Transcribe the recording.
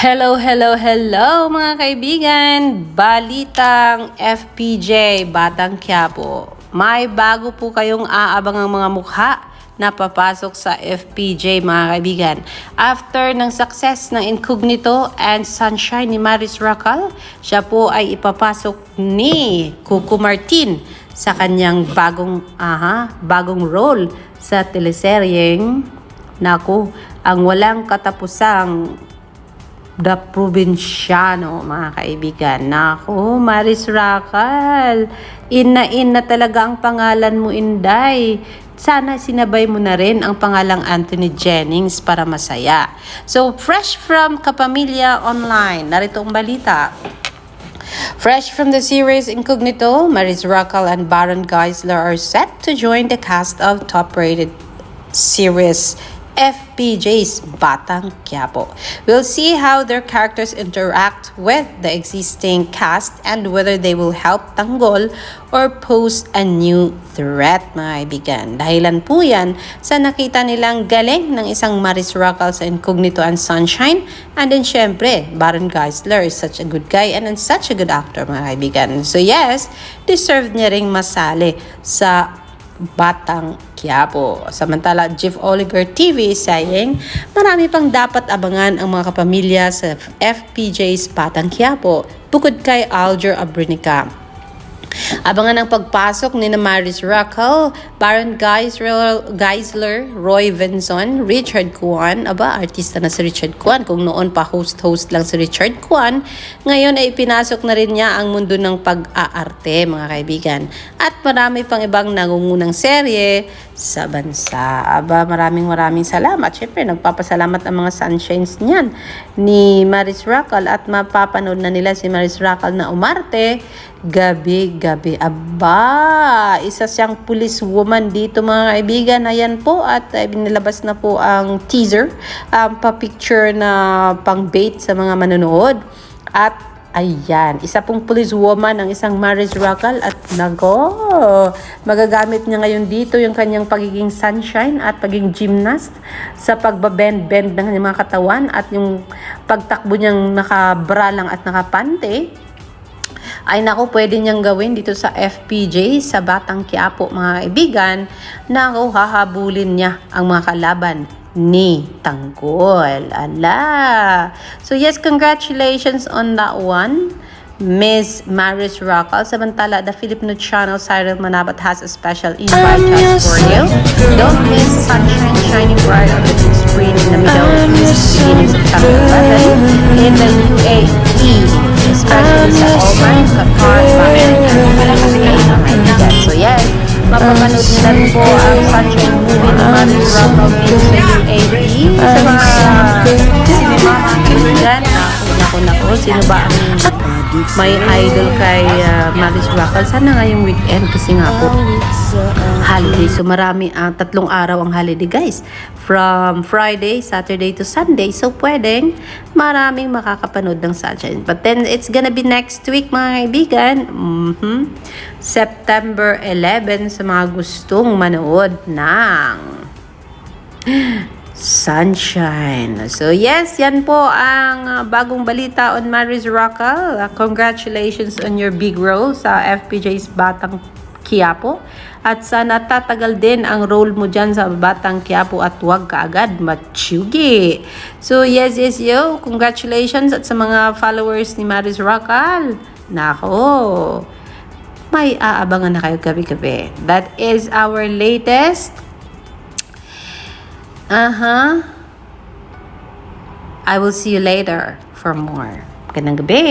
Hello, hello, hello mga kaibigan! Balitang FPJ, Batang Quiapo. May bago po kayong aabangang mga mukha na papasok sa FPJ mga kaibigan. After ng success ng Incognito and Sunshine ni Maris Racal, siya po ay ipapasok ni Cuco Martin sa kanyang bagong role sa teleseryeng ang walang katapusang The Provinciano, mga kaibigan. Nako, Maris Racal, ina talaga ang pangalan mo, Inday. Sana sinabay mo na rin ang pangalang Anthony Jennings para masaya. So, fresh from Kapamilya Online, narito ang balita. Fresh from the series Incognito, Maris Racal and Baron Geisler are set to join the cast of top-rated series FPJ's Batang Quiapo. We'll see how their characters interact with the existing cast and whether they will help tanggol or pose a new threat, mga kaibigan. Dahilan po yan sa nakita nilang galing ng isang Maris Racal sa Incognito and Sunshine, and then syempre, Baron Geisler is such a good guy and such a good actor, mga kaibigan. So yes, deserved niya ring masali sa Batang Quiapo. Samantala, Jeff Oliver TV is saying, marami pang dapat abangan ang mga kapamilya sa FPJ's Batang Quiapo bukod kay Alger Abrenica. Abangan ang pagpasok ni Maris Racal, Baron Geisler, Roy Venson, Richard Cuan. Aba, artista na si Richard Cuan. Kung noon pa host lang si Richard Cuan, ngayon ay pinasok na rin niya ang mundo ng pag-aarte, mga kaibigan. At marami pang ibang nangungunang serye sa bansa. Aba, maraming salamat. Siyempre, nagpapasalamat ang mga sunshines niyan ni Maris Racal at mapapanood na nila si Maris Racal na umarte gabi-gabi. Aba, isa siyang police woman dito, mga kaibigan. Ayan po, at binilabas na po ang teaser, pa-picture na pang-bait sa mga manonood. At ayan, isa pong police woman ang isang Maris Racal at magagamit niya ngayon dito yung kanyang pagiging sunshine at pagiging gymnast sa pagbabend-bend ng kanyang mga katawan at yung pagtakbo niyang nakabra lang at nakapante. Ay naku, pwede niyang gawin dito sa FPJ, sa Batang Quiapo, mga kaibigan. Naku, hahabulin niya ang mga kalaban ni Tanggol. Ala! So yes, congratulations on that one, Miss Maris Racal. Samantala, the Filipino channel Cyril Manabat has a special invite just for you. Don't miss Sunshine shining bright on the big screen in the Middle East beginning September 11 in the UAE, especially sa Oman, Qatar, Bahrain, and Malaysia. So yes, mapapanood nyo na rin po ang Sunshine movie ni Maris Racal dito sa UAE sa mga cinema, mga kaibigan. Naku, sino ba ang may idol kay Maris Racal? Sana ngayong weekend kasi nga po holiday. So marami, 3 araw ang holiday, guys. From Friday, Saturday to Sunday. So pwedeng maraming makakapanood ng Sunshine. But then it's gonna be next week, mga kaibigan. September 11 sa mga gustong manood ng Sunshine. So yes, yan po ang bagong balita on Maris Racal. Congratulations on your big role sa FPJ's Batang Quiapo. At sana tatagal din ang role mo dyan sa Batang Quiapo at huwag ka agad matsugi. So yes, yo, congratulations at sa mga followers ni Maris Racal. Nako, may aabangan na kayo gabi-gabi. That is our latest I will see you later for more. Magandang gabi.